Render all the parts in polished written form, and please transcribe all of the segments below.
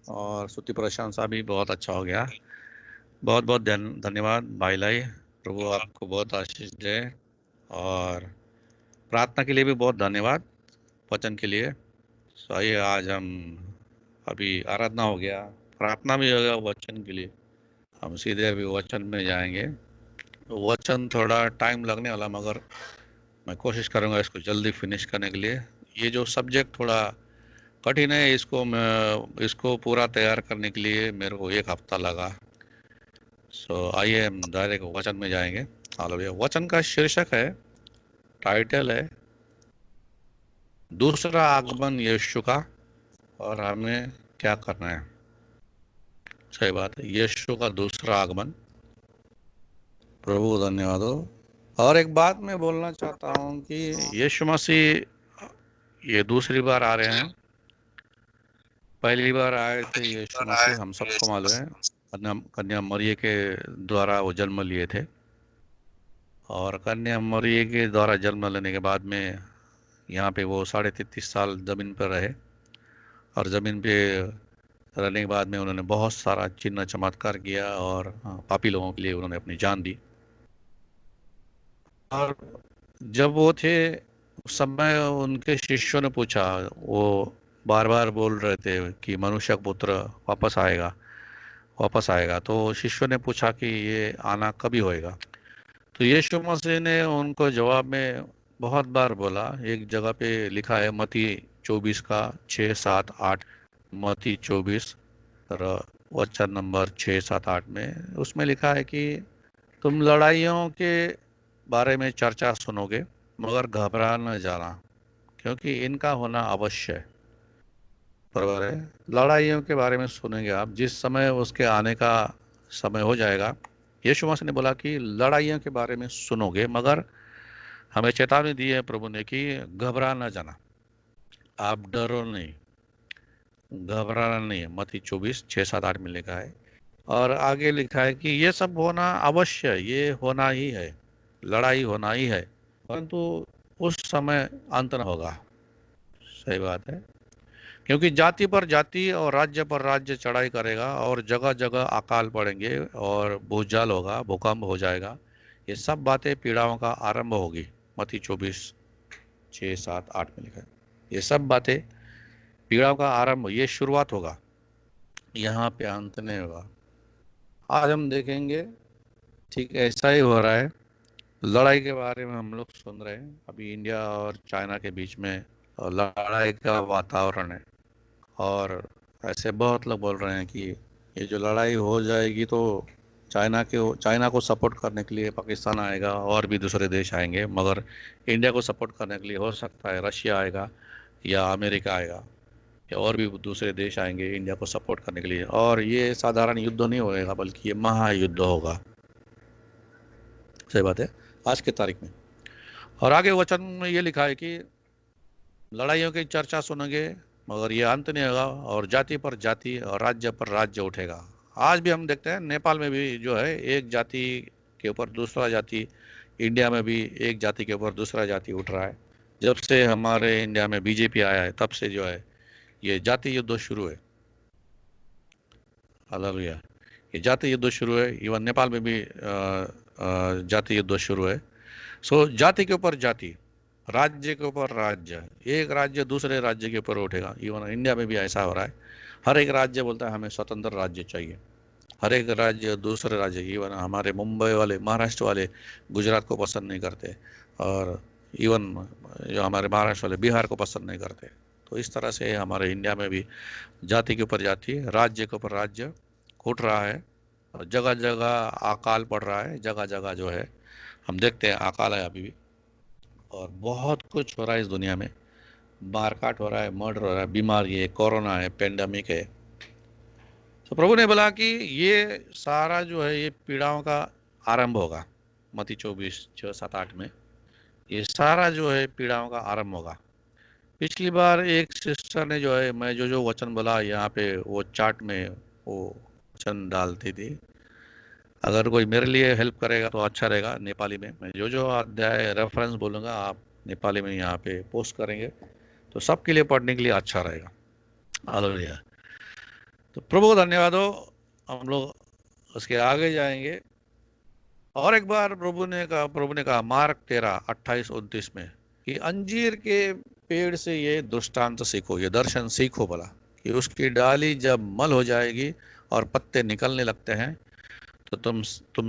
और स्तुति प्रशंसा भी बहुत अच्छा हो गया। बहुत बहुत धन्यवाद भाई लाई। प्रभु आपको बहुत आशीष दे। और प्रार्थना के लिए भी बहुत धन्यवाद, वचन के लिए। सो आइए, आज हम अभी आराधना हो गया, प्रार्थना भी हो गया, वचन के लिए हम सीधे अभी वचन में जाएंगे। वचन थोड़ा टाइम लगने वाला, मगर मैं कोशिश करूंगा इसको जल्दी फिनिश करने के लिए। ये जो सब्जेक्ट थोड़ा कठिन है, इसको पूरा तैयार करने के लिए मेरे को 1 हफ्ता लगा। सो आइए हम डायरेक्ट वचन में जाएंगे। हालेलुया। वचन का शीर्षक है, टाइटल है, दूसरा आगमन यीशु का और हमें क्या करना है। सही बात है, यीशु का दूसरा आगमन। प्रभु धन्यवाद हो। और एक बात मैं बोलना चाहता हूँ कि यीशु मसीह ये दूसरी बार आ रहे हैं। पहली बार आए थे यीशु मसीह, हम सबको मालूम है, कन्या कन्या मरिय के द्वारा वो जन्म लिए थे। और कन्या मरिय के द्वारा जन्म लेने के बाद में यहाँ पे वो 33.5 साल जमीन पर रहे। और जमीन पे रहने के बाद में उन्होंने बहुत सारा चिन्ह चमत्कार किया, और पापी लोगों के लिए उन्होंने अपनी जान दी। और जब वो थे उस समय उनके शिष्यों ने पूछा, वो बार बार बोल रहे थे कि मनुष्य का पुत्र वापस आएगा, वापस आएगा। तो शिष्यों ने पूछा कि ये आना कभी होएगा। तो यीशु मसीह ने उनको जवाब में बहुत बार बोला। एक जगह पे लिखा है, मत्ती 24 का 6, 7, 8। मत्ती 24 और वचन नंबर 6, 7, 8 में उसमें लिखा है कि तुम लड़ाइयों के बारे में चर्चा सुनोगे, मगर घबरा न जाना, क्योंकि इनका होना अवश्य है। बराबर है, लड़ाइयों के बारे में सुनेंगे आप, जिस समय उसके आने का समय हो जाएगा। यीशु मसीह ने बोला कि लड़ाइयों के बारे में सुनोगे, मगर हमें चेतावनी दी है प्रभु ने कि घबरा न जाना, आप डरो नहीं, घबराना नहीं है। मत्ती 24, 6, 7, 8 में लिखा है। और आगे लिखा है कि ये सब होना अवश्य है, ये होना ही है, लड़ाई होना ही है, परंतु उस समय अंत न होगा। सही बात है, क्योंकि जाति पर जाति और राज्य पर राज्य चढ़ाई करेगा, और जगह जगह अकाल पड़ेंगे, और भूचाल होगा, भूकंप हो जाएगा। ये सब बातें पीड़ाओं का आरंभ होगी। मत्ती 24, 6, 7, 8 में लिखा है। ये सब बातें पीड़ाओं का आरंभ, ये शुरुआत होगा, यहाँ पे अंत नहीं होगा। आज हम देखेंगे ठीक ऐसा ही हो रहा है। लड़ाई के बारे में हम लोग सुन रहे हैं, अभी इंडिया और चाइना के बीच में लड़ाई का वातावरण है। और ऐसे बहुत लोग बोल रहे हैं कि ये जो लड़ाई हो जाएगी तो चाइना को सपोर्ट करने के लिए पाकिस्तान आएगा, और भी दूसरे देश आएंगे, मगर इंडिया को सपोर्ट करने के लिए हो सकता है रशिया आएगा, या अमेरिका आएगा, या और भी दूसरे देश आएंगे इंडिया को सपोर्ट करने के लिए। और ये साधारण युद्ध नहीं होएगा, बल्कि ये महायुद्ध होगा। सही बात है, आज की तारीख में। और आगे वचन में ये लिखा है कि लड़ाइयों की चर्चा सुनोगे, मगर ये अंत नहीं होगा, और जाति पर जाति और राज्य पर राज्य उठेगा। आज भी हम देखते हैं नेपाल में भी जो है, एक जाति के ऊपर दूसरा जाति, इंडिया में भी एक जाति के ऊपर दूसरा जाति उठ रहा है। जब से हमारे इंडिया में बीजेपी आया है, तब से जो है ये जाति युद्ध शुरू है। हालेलुया। ये जाति युद्ध शुरू है। इवन नेपाल में भी जाति युद्ध शुरू है। सो जाति के ऊपर जाति, राज्य के ऊपर राज्य, एक राज्य दूसरे राज्य के ऊपर उठेगा। इवन इंडिया में भी ऐसा हो रहा है। हर एक राज्य बोलता है हमें स्वतंत्र राज्य चाहिए। हर एक राज्य दूसरे राज्य, इवन हमारे मुंबई वाले, महाराष्ट्र वाले गुजरात को पसंद नहीं करते, और इवन जो हमारे महाराष्ट्र वाले बिहार को पसंद नहीं करते। तो इस तरह से हमारे इंडिया में भी जाति के ऊपर जाति, राज्य के ऊपर राज्य उठ रहा है, और जगह जगह अकाल पड़ रहा है। जगह जगह जो है हम देखते हैं अकाल है अभी भी। और बहुत कुछ हो रहा है इस दुनिया में, मारकाट हो रहा है, मर्डर हो रहा है, बीमारी है, कोरोना है, पेंडेमिक है। तो प्रभु ने बोला कि ये सारा जो है ये पीड़ाओं का आरंभ होगा। मत्ती 24, 6, 7, 8 में ये सारा जो है पीड़ाओं का आरंभ होगा। पिछली बार एक सिस्टर ने जो है, मैं जो जो वचन बोला यहाँ पे वो चार्ट में वो वचन डालती थी। अगर कोई मेरे लिए हेल्प करेगा तो अच्छा रहेगा। नेपाली में मैं जो जो अध्याय रेफरेंस बोलूँगा, आप नेपाली में यहाँ पे पोस्ट करेंगे तो सबके लिए पढ़ने के लिए अच्छा रहेगा। हालेलुया। तो प्रभु को धन्यवाद हो। हम लोग उसके आगे जाएंगे। और एक बार प्रभु ने कहा मार्क 13:28-29 में कि अंजीर के पेड़ से ये दृष्टांत सीखो, ये दर्शन सीखो भला, कि उसकी डाली जब मल हो जाएगी और पत्ते निकलने लगते हैं तो तुम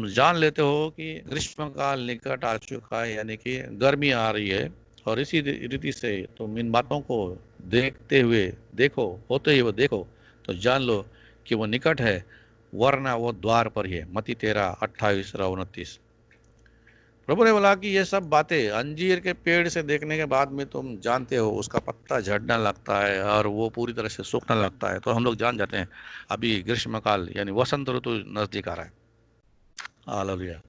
जान लेते हो कि ग्रीष्म काल निकट आ चुका है, यानी कि गर्मी आ रही है। और इसी रीति से तुम इन बातों को देखते हुए देखो, होते ही वो देखो, तो जान लो कि वो निकट है, वरना वो द्वार पर ही है। मत्ती 13:28-29। प्रभु ने बोला कि ये सब बातें अंजीर के पेड़ से देखने के बाद में तुम जानते हो, उसका पत्ता झड़ने लगता है और वो पूरी तरह से सूखने लगता है, तो हम लोग जान जाते हैं अभी ग्रीष्म काल यानी वसंत ऋतु नजदीक आ रहा है। हालेलुया।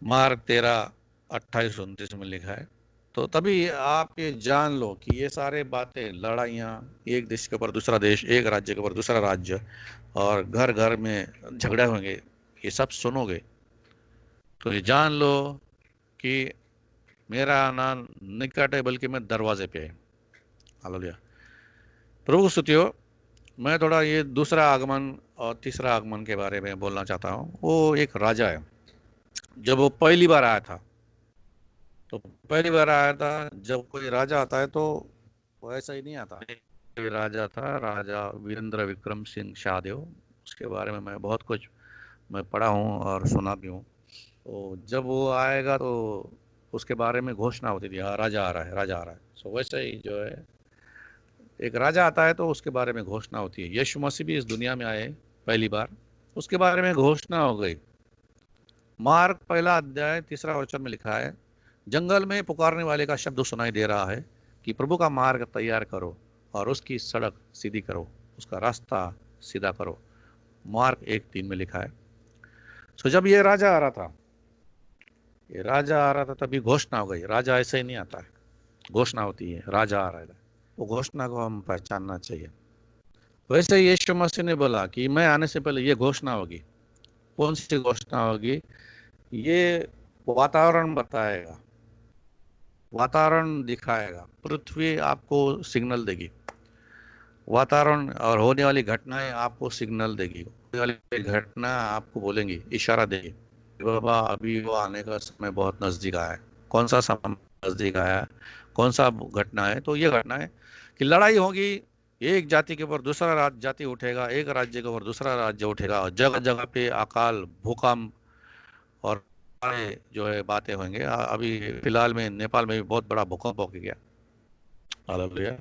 मार्क 13:28-29 में लिखा है। तो तभी आप ये जान लो कि ये सारे बातें, लड़ाइयाँ, एक देश के ऊपर दूसरा देश, एक राज्य के ऊपर दूसरा राज्य, और घर घर में झगड़े होंगे, ये सब सुनोगे तो ये जान लो कि मेरा आना निकट है, बल्कि मैं दरवाजे पे है। हालेलुया। प्रभु को स्तुति हो। मैं थोड़ा ये दूसरा आगमन और तीसरा आगमन के बारे में बोलना चाहता हूँ। वो एक राजा है। जब वो पहली बार आया था, तो पहली बार आया था, जब कोई राजा आता है तो वो ऐसा ही नहीं आता। कोई राजा था, राजा वीरेंद्र विक्रम सिंह शाहदेव। उसके बारे में मैं बहुत कुछ मैं पढ़ा हूँ और सुना भी हूँ। तो जब वो आएगा तो उसके बारे में घोषणा होती थी, हाँ राजा आ रहा है, राजा आ रहा है। सो वैसे ही जो है, एक राजा आता है तो उसके बारे में घोषणा होती है। यीशु मसीह भी इस दुनिया में आए पहली बार, उसके बारे में घोषणा हो गई। मार्क 1 अध्याय 3 वचन में लिखा है, जंगल में पुकारने वाले का शब्द सुनाई दे रहा है कि प्रभु का मार्ग तैयार करो और उसकी सड़क सीधी करो, उसका रास्ता सीधा करो। मार्क 1:3 में लिखा है। सो जब ये राजा आ रहा था तभी घोषणा हो गई। राजा ऐसे ही नहीं आता है, घोषणा होती है राजा आ रहा है। वो घोषणा को हम पहचानना चाहिए। वैसे ही यीशु मसीह ने बोला कि मैं आने से पहले ये घोषणा होगी। कौन सी घोषणा होगी? ये वातावरण बताएगा, वातावरण दिखाएगा, पृथ्वी आपको सिग्नल देगी, वातावरण और होने वाली घटनाएं आपको सिग्नल देगी, होने वाली घटना आपको बोलेंगी, इशारा देगी कि बाबा अभी वो आने का समय बहुत नजदीक आया है। कौन सा समय नजदीक आया है? कौन सा घटना है? तो ये घटना है कि लड़ाई होगी, एक जाति के ऊपर दूसरा जाति उठेगा, एक राज्य के ऊपर दूसरा राज्य उठेगा, और जगह जगह पे अकाल, भूकंप और सारे जो है बातें होंगे। अभी फिलहाल में नेपाल में भी बहुत बड़ा भूकंप हो गया। हालेलुया।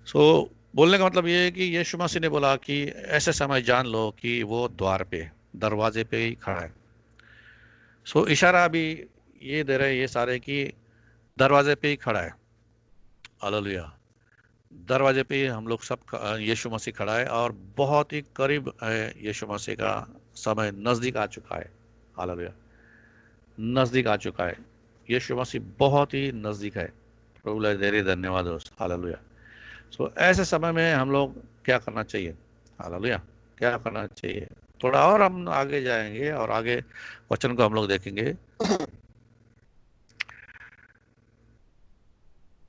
सो बोलने का मतलब ये है कि यीशु मसीह ने बोला कि ऐसे समय जान लो कि वो द्वार पे, दरवाजे पे ही खड़ा है। सो इशारा अभी ये दे रहे हैं ये सारे कि दरवाजे पे ही खड़ा है। हालेलुया। दरवाजे पे ही हम लोग सब यीशु मसीह खड़ा है, और बहुत ही करीब है यीशु मसीह का समय, नजदीक आ चुका है। हालेलुया। नजदीक आ चुका है। यीशु मसीह बहुत ही नजदीक है। प्रभु ला तेरे धन्यवाद हो। हालेलुया। सो ऐसे समय में हम लोग क्या करना चाहिए? हालेलुया। क्या करना चाहिए? थोड़ा और हम आगे जाएंगे और आगे वचन को हम लोग देखेंगे।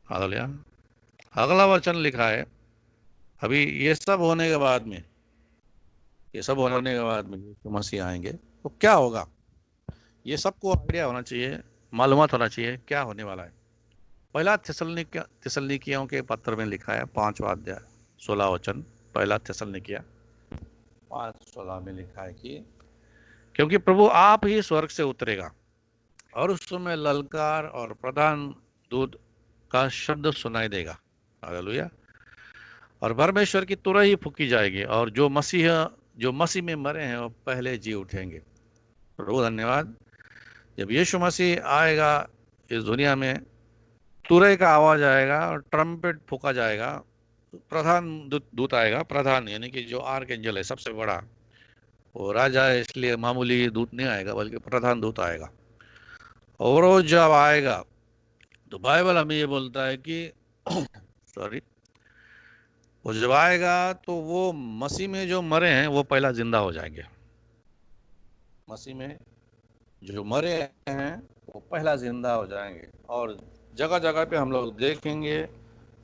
हालेलुया। अगला वचन लिखा है, अभी ये सब होने के बाद में यीशु मसीह आएंगे तो क्या होगा? ये सबको आइडिया होना चाहिए, मालूमात होना चाहिए क्या होने वाला है। पहला थिस्सलुनीकियों के पत्र में लिखा है 5 अध्याय 16 वचन। पहला थिस्सलुनीकिया 5:16 में लिखा है कि क्योंकि प्रभु आप ही स्वर्ग से उतरेगा और उस समय ललकार और प्रधान दूत का शब्द सुनाई देगा। हालेलुया। और परमेश्वर की तुरही फूकी जाएगी, और जो मसीह में मरे हैं वो पहले जी उठेंगे। प्रभु धन्यवाद। जब यीशु मसीह आएगा इस दुनिया में, तुरही का आवाज आएगा और ट्रम्पेट फूका जाएगा। प्रधान दूत आएगा। प्रधान यानी कि जो आर्क एंजल है, सबसे बड़ा वो राजा है, इसलिए मामूली दूत नहीं आएगा बल्कि प्रधान दूत आएगा। और वो जब आएगा तो बाइबल हमें ये बोलता है कि सॉरी, वो जब आएगा तो वो मसीह में जो मरे हैं वो पहला जिंदा हो जाएंगे। मसीह में जो मरे हैं वो पहला जिंदा हो जाएंगे, और जगह जगह पे हम लोग देखेंगे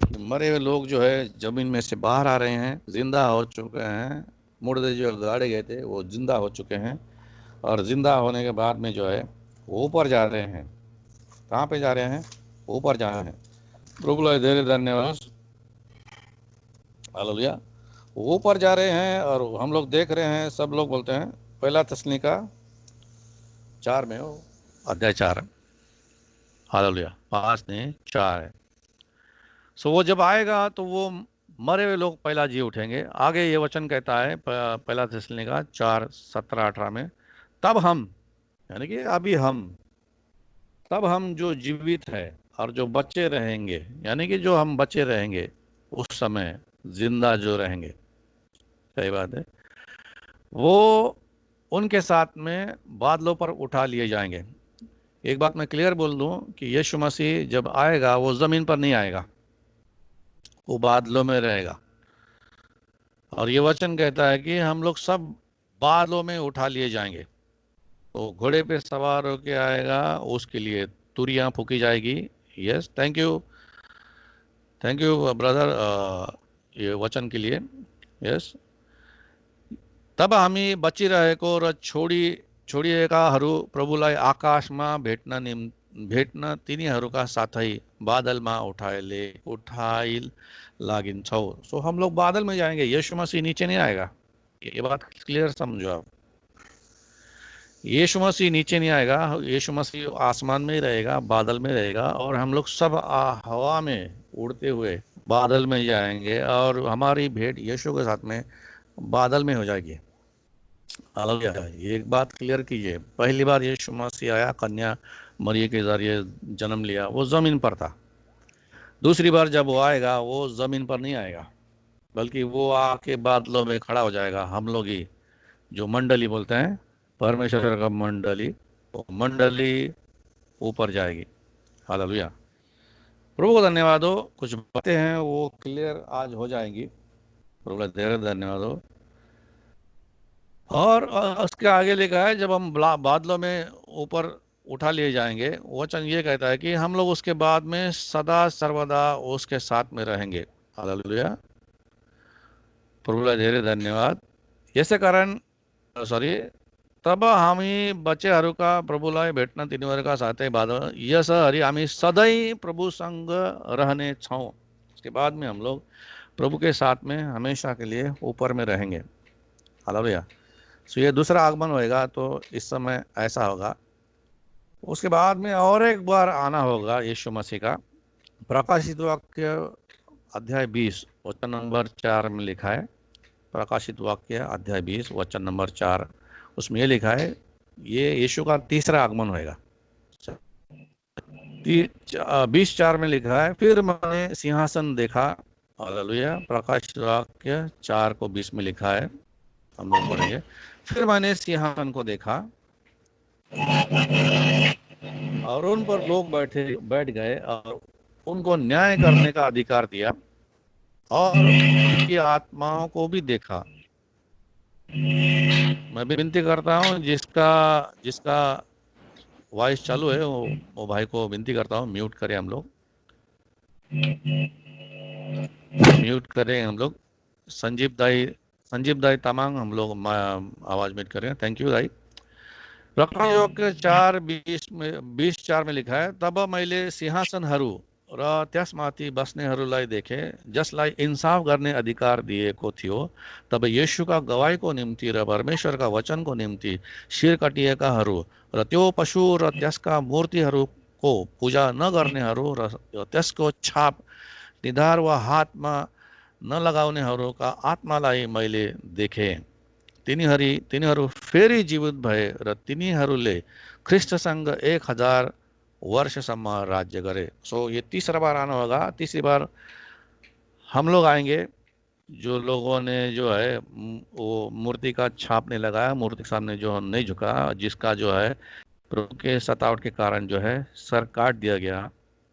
मरे हुए लोग जो है जमीन में से बाहर आ रहे हैं, जिंदा हो चुके हैं। मुर्दे जो गाड़े गए थे वो जिंदा हो चुके हैं, और जिंदा होने के बाद में जो है वो ऊपर जा रहे हैं। कहाँ पे जा रहे हैं? ऊपर जा रहे हैं। प्रभु धीरे धन्यवाद, हालेलुया। वो ऊपर जा रहे हैं और हम लोग देख रहे हैं, सब लोग बोलते हैं। पहला तस्लीका 4 में हो, अध्याय 4, हालेलुया, 5 नहीं 4 है। सो वो जब आएगा तो वो मरे हुए लोग पहला जी उठेंगे। आगे ये वचन कहता है पहला थिस्सलुनीका 4:17-18 में, तब हम, यानी कि अभी हम, तब हम जो जीवित है और जो बचे रहेंगे, यानी कि जो हम बचे रहेंगे उस समय, जिंदा जो रहेंगे, सही बात है, वो उनके साथ में बादलों पर उठा लिए जाएंगे। एक बात मैं क्लियर बोल दूं कि यीशु मसीह जब आएगा वो जमीन पर नहीं आएगा, वो बादलों में रहेगा। और ये वचन कहता है कि हम लोग सब बादलों में उठा लिए जाएंगे। तो घोड़े पे सवार होके आएगा, उसके लिए तुरियां फूकी जाएगी। यस, थैंक यू ब्रदर, ये वचन के लिए। यस, तब हामी बचिरहेको र छोडिएकाहरू प्रभुलाई आकाशमा भेट्न तिनीहरूका साथै बादलमा उठाइल लागिन्छौ। सो हम लोग बादल में जाएंगे, यीशु मसीह नीचे नहीं आएगा। ये बात क्लियर समझो आप। यीशु मसीह नीचे नहीं आएगा, यीशु मसीह आसमान में ही रहेगा, बादल में रहेगा, और हम लोग सब हवा में उड़ते हुए बादल में जाएंगे, और हमारी भेंट यीशु के साथ में बादल में हो जाएगी। हालेलुया। ये एक बात क्लियर कीजिए, पहली बार यीशु मसीह आया, कन्या मरियम के जरिए जन्म लिया, वो जमीन पर था। दूसरी बार जब वो आएगा वो जमीन पर नहीं आएगा, बल्कि वो आके बादलों में खड़ा हो जाएगा। हम लोग ही जो मंडली बोलते हैं, परमेश्वर का मंडली, वो मंडली ऊपर जाएगी। हालेलुया। प्रभु को धन्यवाद हो। कुछ बातें हैं वो क्लियर आज हो जाएंगी। प्रभु का ढेर धन्यवाद हो। और उसके आगे लिखा है, जब हम बादलों में ऊपर उठा लिए जाएंगे, वचन ये कहता है कि हम लोग उसके बाद में सदा सर्वदा उसके साथ में रहेंगे। हालेलुया। प्रभु का धेरै धन्यवाद। यसै कारण, सॉरी, तब हामी बच्चेहरूका प्रभुलाई भेट्न तिनीहरूका साथै बादल, यसरी हामी सधैँ प्रभुसँग रहने छौँ। उसके बाद में हम लोग प्रभु के साथ में हमेशा के लिए ऊपर में रहेंगे। हालेलुया। सो ये दूसरा आगमन होएगा, तो इस समय ऐसा होगा। उसके बाद में और एक बार आना होगा यीशु मसीह का। प्रकाशित वाक्य अध्याय 20 वचन नंबर 4 में लिखा है। प्रकाशित वाक्य अध्याय 20 वचन नंबर 4, उसमें ये लिखा है, ये यीशु का तीसरा आगमन होएगा। 20:4 में लिखा है, फिर मैंने सिंहासन देखा। हालेलुया। प्रकाशित वाक्य 4:20 में लिखा है, हम लोग पढ़ेंगे। फिर मैंने सिंहासन को देखा और उन पर लोग बैठ गए, और उनको न्याय करने का अधिकार दिया, और उनकी आत्माओं को भी देखा। मैं भी विनती करता हूँ, जिसका जिसका वॉइस चालू है वो भाई को विनती करता हूँ, म्यूट करें हम लोग, म्यूट करें हम लोग। संजीव दाई तामांग, हम लोग आवाज म्यूट करें। थैंक यू दाई। प्रकरण योग 4:20 में लिखा है, तब मैले सिंहासनहरू र त्यसमाथि बस्नेहरूलाई देखे, जसलाई इन्साफ गर्ने अधिकार दिएको थियो। तब येशूका गवाईको निम्ति र परमेश्वरका वचनको निम्ति शिर कटिएकाहरू र त्यो पशु र त्यसका मूर्तिहरूको पूजा नगर्नेहरू र त्यसको छाप निधार वा हातमा नलगाउनेहरूका आत्मालाई मैले देखे। तिनीहरू फेरि जीवित भए र तिनीहरूले ख्रिस्टसँग 1000 वर्षसम्म राज्य करे। सो ये तीसरा बार आना होगा। तीसरी बार हम लोग आएंगे, जो लोगों ने जो है वो मूर्ति का छाप नहीं लगाया, मूर्ति के सामने जो नहीं झुका, जिसका जो है प्रभु के सतावट के कारण जो है सर काट दिया गया,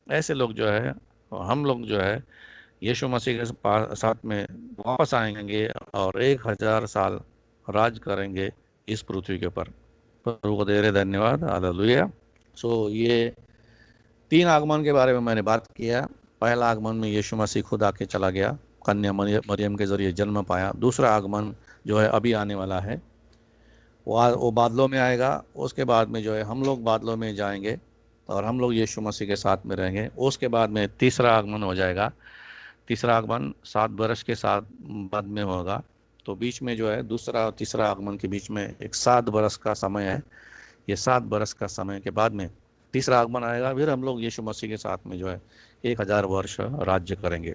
ऐसे लोग जो है, हम लोग जो है यीशु मसीह के साथ में वापस आएंगे और 1000 साल राज करेंगे इस पृथ्वी के ऊपर। प्रभु को दे रहे धन्यवाद। हालेलुया। सो ये 3 आगमन के बारे में मैंने बात किया। पहला आगमन में यीशु मसीह खुद आके चला गया, कन्या मरियम के जरिए जन्म पाया। दूसरा आगमन जो है अभी आने वाला है, वो बादलों में आएगा। उसके बाद में जो है हम लोग बादलों में जाएंगे और हम लोग यीशु मसीह के साथ में रहेंगे। उसके बाद में तीसरा आगमन हो जाएगा। तीसरा आगमन 7 बरस के साथ बाद में होगा। तो बीच में जो है दूसरा और तीसरा आगमन के बीच में एक 7 बरस का समय है। ये 7 बरस का समय के बाद में तीसरा आगमन आएगा, फिर हम लोग यीशु मसीह के साथ में जो है 1000 वर्ष राज्य करेंगे।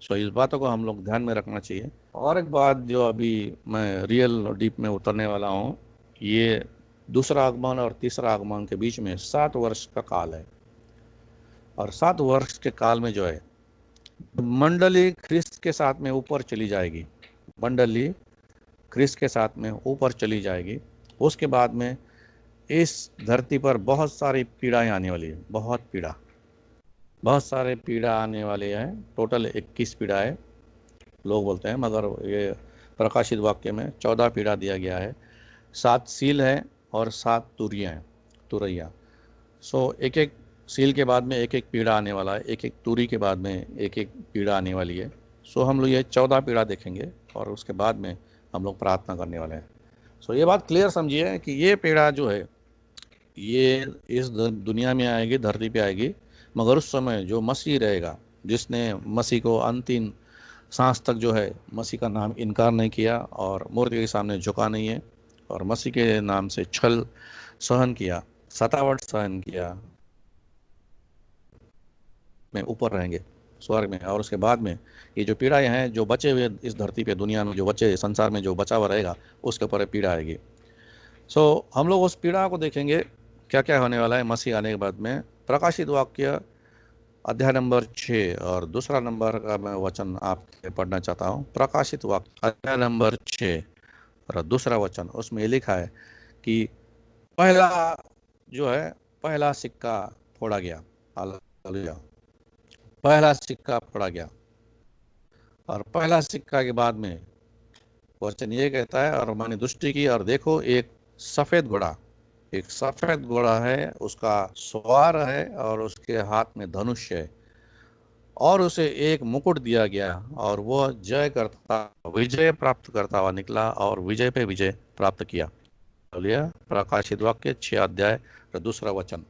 सो इस बातों को हम लोग ध्यान में रखना चाहिए। और एक बात जो अभी मैं रियल डीप में उतरने वाला हूँ, ये दूसरा आगमन और तीसरा आगमन के बीच में 7 वर्ष का काल है। और 7 वर्ष के काल में जो है मंडली ख्रिस्त के साथ में ऊपर चली जाएगी। मंडली ख्रिस्त के साथ में ऊपर चली जाएगी। उसके बाद में इस धरती पर बहुत सारी पीड़ाएं आने वाली है, बहुत सारे पीड़ा आने वाले हैं। टोटल 21 पीड़ा है लोग बोलते हैं, मगर ये प्रकाशित वाक्य में 14 पीड़ा दिया गया है। 7 सील है और 7 तुरैया। सो एक एक सील के बाद में एक एक पीड़ा आने वाला है, एक एक तुरी के बाद में एक एक पीड़ा आने वाली है। सो हम लोग ये 14 पीड़ा देखेंगे और उसके बाद में हम लोग प्रार्थना करने वाले हैं। सो ये बात क्लियर समझिए कि ये पीड़ा जो है ये इस दुनिया में आएगी, धरती पे आएगी, मगर उस समय जो मसीह रहेगा, जिसने मसीह को अंतिम सांस तक जो है मसीह का नाम इनकार नहीं किया और मूर्ति के सामने झुका नहीं है और मसीह के नाम से छल सहन किया, सतावट सहन किया, में ऊपर रहेंगे स्वर्ग में। और उसके बाद में ये जो पीड़ाएं हैं, जो बचे हुए इस धरती पे, दुनिया में जो बचे, संसार में जो बचा हुआ रहेगा, उसके ऊपर पीड़ा आएगी। सो हम लोग उस पीड़ा को देखेंगे क्या क्या होने वाला है मसीह आने के बाद में। प्रकाशित वाक्य अध्याय नंबर 6 और दूसरा नंबर का मैं वचन आपके पढ़ना चाहता हूँ। प्रकाशित वाक्य अध्याय नंबर 6 और दूसरा वचन, उसमें लिखा है कि पहला जो है पहला सिक्का फोड़ा गया। हालेलुया। पहला सिक्का फोड़ा गया और पहला सिक्का के बाद में वचन ये कहता है, और मैंने दृष्टि की और देखो एक सफेद घोड़ा, एक सफेद घोड़ा है, उसका सवार है और उसके हाथ में धनुष है और उसे एक मुकुट दिया गया और वह विजय प्राप्त करता हुआ निकला और विजय पे विजय प्राप्त किया। बोलिए प्रकाशित वाक्य 6 अध्याय और दूसरा वचन।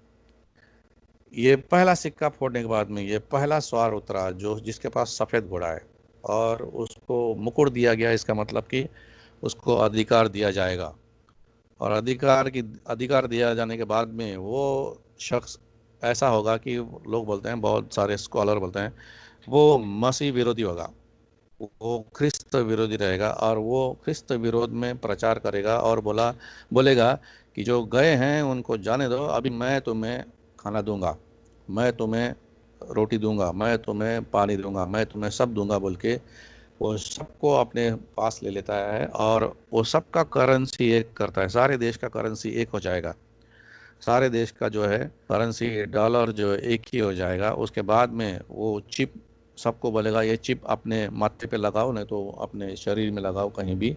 ये पहला सिक्का फोड़ने के बाद में ये पहला सवार उतरा जो जिसके पास सफेद घोड़ा है और उसको मुकुट दिया गया। इसका मतलब कि उसको अधिकार दिया जाएगा और अधिकार दिया जाने के बाद में वो शख्स ऐसा होगा कि लोग बोलते हैं, बहुत सारे स्कॉलर बोलते हैं, वो मसीह विरोधी होगा, वो ख्रिस्त विरोधी रहेगा और वो ख्रिस्त विरोध में प्रचार करेगा और बोलेगा कि जो गए हैं उनको जाने दो, अभी मैं तुम्हें खाना दूंगा, मैं तुम्हें रोटी दूंगा, मैं तुम्हें पानी दूंगा, मैं तुम्हें सब दूंगा बोल के वो सबको अपने पास ले लेता है और वो सबका करेंसी एक करता है। सारे देश का करेंसी एक हो जाएगा, सारे देश का जो है करेंसी डॉलर जो एक ही हो जाएगा। उसके बाद में वो चिप सबको बोलेगा ये चिप अपने माथे पे लगाओ, नहीं तो अपने शरीर में लगाओ कहीं भी।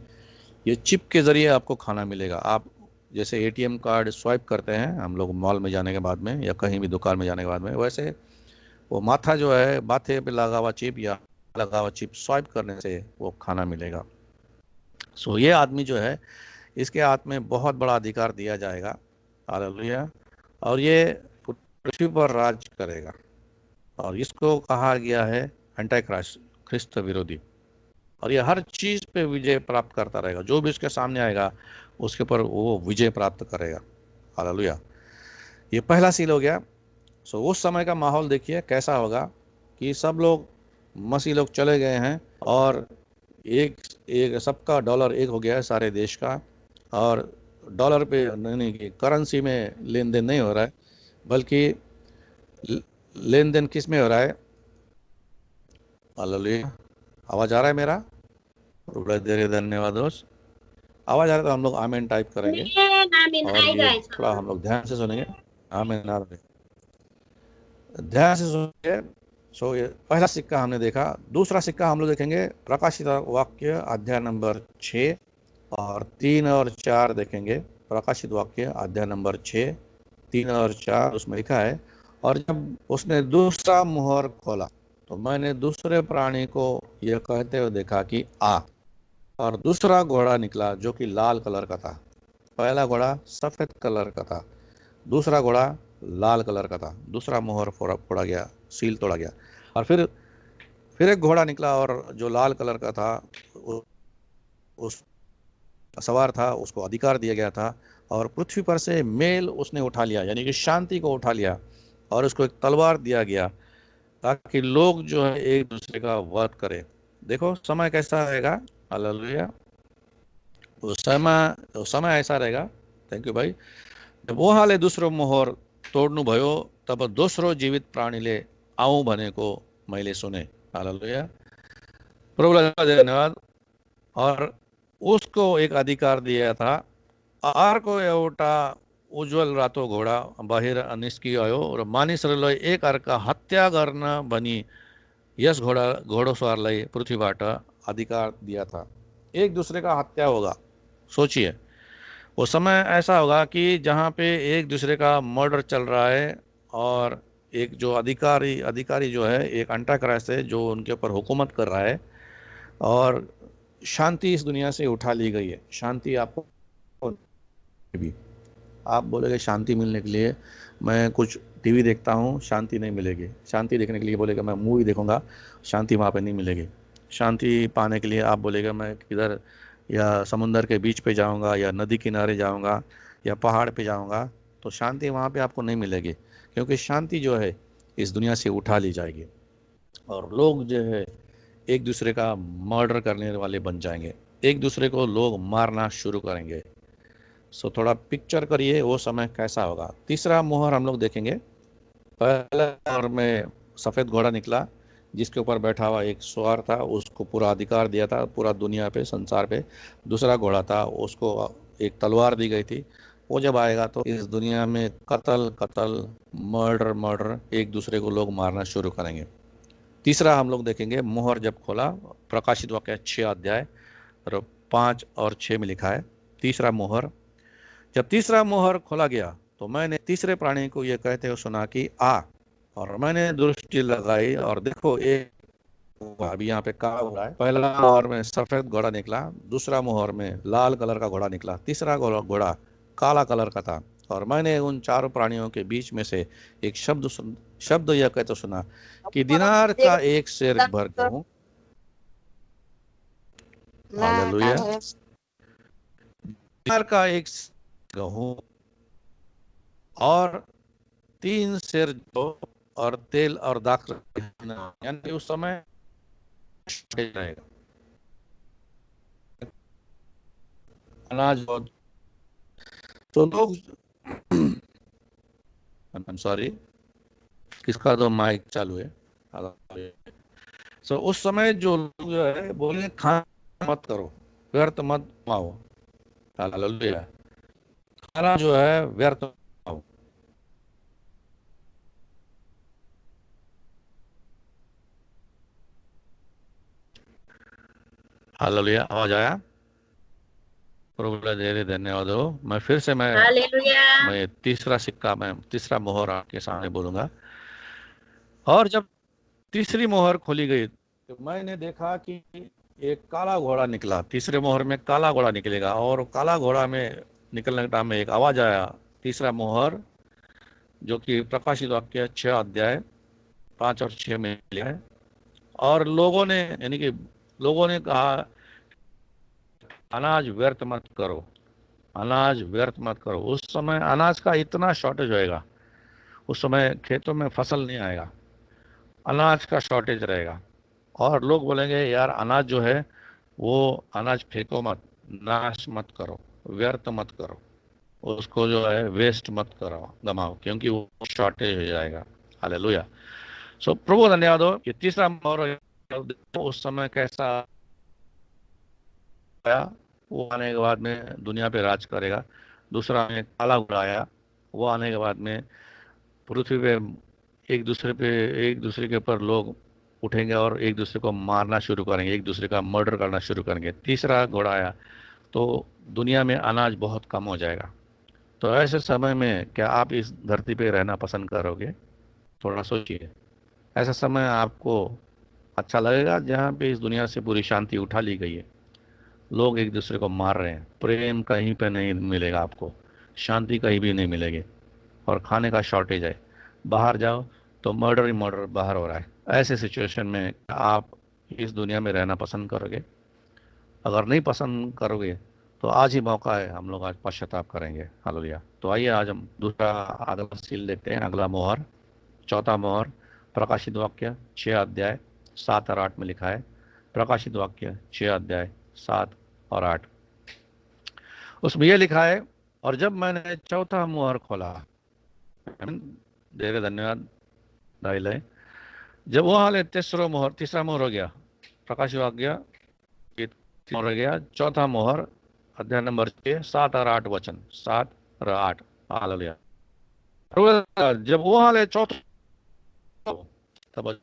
ये चिप के ज़रिए आपको खाना मिलेगा। आप जैसे एटीएम कार्ड स्वाइप करते हैं हम लोग मॉल में जाने के बाद में या कहीं भी दुकान में जाने के बाद में, वैसे वो माथा जो है माथे पे लगा हुआ चिप या लगा हुआ चिप स्वाइप करने से वो खाना मिलेगा। सो ये आदमी जो है इसके हाथ में बहुत बड़ा अधिकार दिया जाएगा। हालेलुया। और ये पृथ्वी पर राज करेगा और इसको कहा गया है एंटी क्राइस्ट, ख्रिस्त विरोधी। और ये हर चीज पे विजय प्राप्त करता रहेगा, जो भी उसके सामने आएगा उसके ऊपर वो विजय प्राप्त करेगा। हालेलुया। ये पहला सील हो गया। सो उस समय का माहौल देखिए कैसा होगा कि सब लोग मसीह लोग चले गए हैं और एक एक सबका डॉलर एक हो गया है सारे देश का। और डॉलर पे नहीं कि करेंसी में लेन देन नहीं हो रहा है, बल्कि लेन देन किस में हो रहा है। हालेलुया। आवाज आ रहा है मेरा? बड़े देर धन्यवाद दोस्त। आवाज आ रहा है तो हम लोग आमीन टाइप करेंगे और ये थोड़ा हम लोग ध्यान से सुनेंगे। आमीन आमीन, ध्यान से सुनेंगे। सो ये पहला सिक्का हमने देखा। दूसरा सिक्का हम लोग देखेंगे प्रकाशित वाक्य अध्याय नंबर 6 और 3 और 4 देखेंगे। प्रकाशित वाक्य अध्याय नंबर 6 3 और 4 उसमें लिखा है, और जब उसने दूसरा मुहर खोला, तो मैंने दूसरे प्राणी को यह कहते हुए देखा कि आ, और दूसरा घोड़ा निकला जो कि लाल कलर का था। पहला घोड़ा सफेद कलर का था, दूसरा घोड़ा लाल कलर का था। दूसरा मोहर फोड़ा गया, सील तोड़ा गया। और फिर एक घोड़ा निकला और जो लाल कलर का था, उस सवार था, उसको अधिकार दिया गया था और पृथ्वी पर से मेल उसने उठा लिया, यानी कि शांति को उठा लिया। और उसको एक तलवार दिया गया ताकि लोग जो है एक दूसरे का वध करें। देखो समय कैसा रहेगा, हालेलुया। उस समय ऐसा रहेगा, थैंक यू भाई, जब उहाँले दोस्रो मोहर तोड्नु भयो तब दोस्रो जीवित प्राणीले आऊ भनेको मैले सुने। हालेलुया, प्रभुलाई धन्यवाद। और उसको एक अधिकार दिया था। अर्को एउटा उज्जवल रातो घोडा बाहिर निस्किआयो र मानिसहरूलाई एक अर्का हत्या गर्न भनी यस घोडसवारलाई पृथ्वीबाट अधिकार दिया था। एक दूसरे का हत्या होगा। सोचिए, वो समय ऐसा होगा कि जहाँ पे एक दूसरे का मर्डर चल रहा है और एक जो अधिकारी अधिकारी जो है, एक अंटा क्राइस्ट है जो उनके ऊपर हुकूमत कर रहा है, और शांति इस दुनिया से उठा ली गई है। शांति आपको भी, आप बोलेगे शांति मिलने के लिए मैं कुछ टीवी देखता हूँ, शांति नहीं मिलेगी। शांति देखने के लिए बोलेगा मैं मूवी देखूंगा, शांति वहाँ पे नहीं मिलेगी। शांति पाने के लिए आप बोलेगा मैं किधर या समुंदर के बीच पे जाऊंगा या नदी किनारे जाऊंगा या पहाड़ पे जाऊंगा, तो शांति वहाँ पे आपको नहीं मिलेगी, क्योंकि शांति जो है इस दुनिया से उठा ली जाएगी और लोग जो है एक दूसरे का मर्डर करने वाले बन जाएंगे, एक दूसरे को लोग मारना शुरू करेंगे। सो थोड़ा पिक्चर करिए वो समय कैसा होगा। तीसरा मोहर हम लोग देखेंगे। पहला मोहर में सफेद घोड़ा निकला जिसके ऊपर बैठा हुआ एक सवार था, उसको पूरा अधिकार दिया था पूरा दुनिया पे, संसार पे। दूसरा घोड़ा था, उसको एक तलवार दी गई थी। वो जब आएगा तो इस दुनिया में कत्ल कत्ल, मर्डर मर्डर, एक दूसरे को लोग मारना शुरू करेंगे। तीसरा हम लोग देखेंगे, मोहर जब खोला, प्रकाशित वाक्य 6 अध्याय और 5 और 6 में लिखा है, तीसरा मोहर। जब तीसरा मोहर खोला गया तो मैंने तीसरे प्राणी को यह कहते हुए सुना कि आ, और मैंने दृष्टि लगाई और देखो एक, अभी यहाँ पे काला घोड़ा है। पहला मोहर में सफेद घोड़ा निकला, दूसरा मोहर में लाल कलर का घोड़ा निकला, तीसरा घोड़ा काला कलर का था। और मैंने उन चारों प्राणियों के बीच में से एक शब्द यह कहते सुना कि दिनार का एक शेर भर गेहूं, हालेलुया, दिनार का एक गेहूं और 3 शेर जो और तेल और दाख, यानी उस समय रहेगा अनाज बहुत। तो लोग आई एम सॉरी, किसका तो माइक चालू है। सो उस समय जो लोग जो है बोले खाना मत करो, व्यर्थ मत कमाओ। हालेलुया, खाना जो है व्यर्थ मत कमाओ। हालेलुया, आवाज आया? प्रभु का ढेर धन्यवाद हो। मैं फिर से हालेलुया। मैं तीसरा सिक्का, मैं तीसरा मोहर आपके सामने बोलूंगा। और जब तीसरी मोहर खोली गई तो मैंने देखा कि एक काला घोड़ा निकला। तीसरे मोहर में काला घोड़ा निकलेगा और काला घोड़ा में निकलने के टाइम में एक आवाज आया, तीसरा मोहर, जो कि प्रकाशित वाक्य 6 अध्याय 5 और 6 में लिखा है। और लोगों ने, यानी कि लोगों ने कहा अनाज व्यर्थ मत करो, अनाज व्यर्थ मत करो। उस समय अनाज का इतना शॉर्टेज होएगा, उस समय खेतों में फसल नहीं आएगा, अनाज का शॉर्टेज रहेगा। और लोग बोलेंगे यार अनाज जो है वो अनाज फेंको मत, नाश मत करो, व्यर्थ मत करो, उसको जो है वेस्ट मत करो, गमाओ, क्योंकि वो शॉर्टेज हो जाएगा। हालेलुया। सो प्रभु धन्यवाद हो। ये तीसरा मोहर उस समय कैसा आया, वो आने के बाद में दुनिया पे राज करेगा। दूसरा में काला घोड़ा आया, वो आने के बाद में पृथ्वी पे एक दूसरे के ऊपर लोग उठेंगे और एक दूसरे को मारना शुरू करेंगे, एक दूसरे का मर्डर करना शुरू करेंगे। तीसरा घोड़ा आया तो दुनिया में अनाज बहुत कम हो जाएगा। तो ऐसे समय में क्या आप इस धरती पे रहना पसंद करोगे? थोड़ा सोचिए। ऐसा समय आपको अच्छा लगेगा जहाँ पे इस दुनिया से पूरी शांति उठा ली गई है, लोग एक दूसरे को मार रहे हैं, प्रेम कहीं पे नहीं मिलेगा आपको, शांति कहीं भी नहीं मिलेगी, और खाने का शॉर्टेज है। बाहर जाओ तो मर्डर ही मर्डर बाहर हो रहा है। ऐसे सिचुएशन में आप इस दुनिया में रहना पसंद करोगे? अगर नहीं पसंद करोगे तो आज ही मौका है, हम लोग आज पश्चाताप करेंगे। हालेलुया। तो आइए आज हम दूसरा अगला सील देखते हैं, अगला मोहर, चौथा मोहर। प्रकाशित वाक्य 6 अध्याय 7 और 8 में लिखा है। प्रकाशित वाक्य 6 अध्याय 7 और 8, उसमें यह लिखा है, और जब मैंने चौथा मोहर खोला, देर धन्यवाद दाइल है, जब वो हाल तीसरा मोहर हो गया, प्रकाशित वाक्य मोहर हो गया, चौथा मोहर, अध्याय नंबर 6 7 और 8 वचन, 7 और 8। हालेलुया। जब वो हाल है चौथा, तब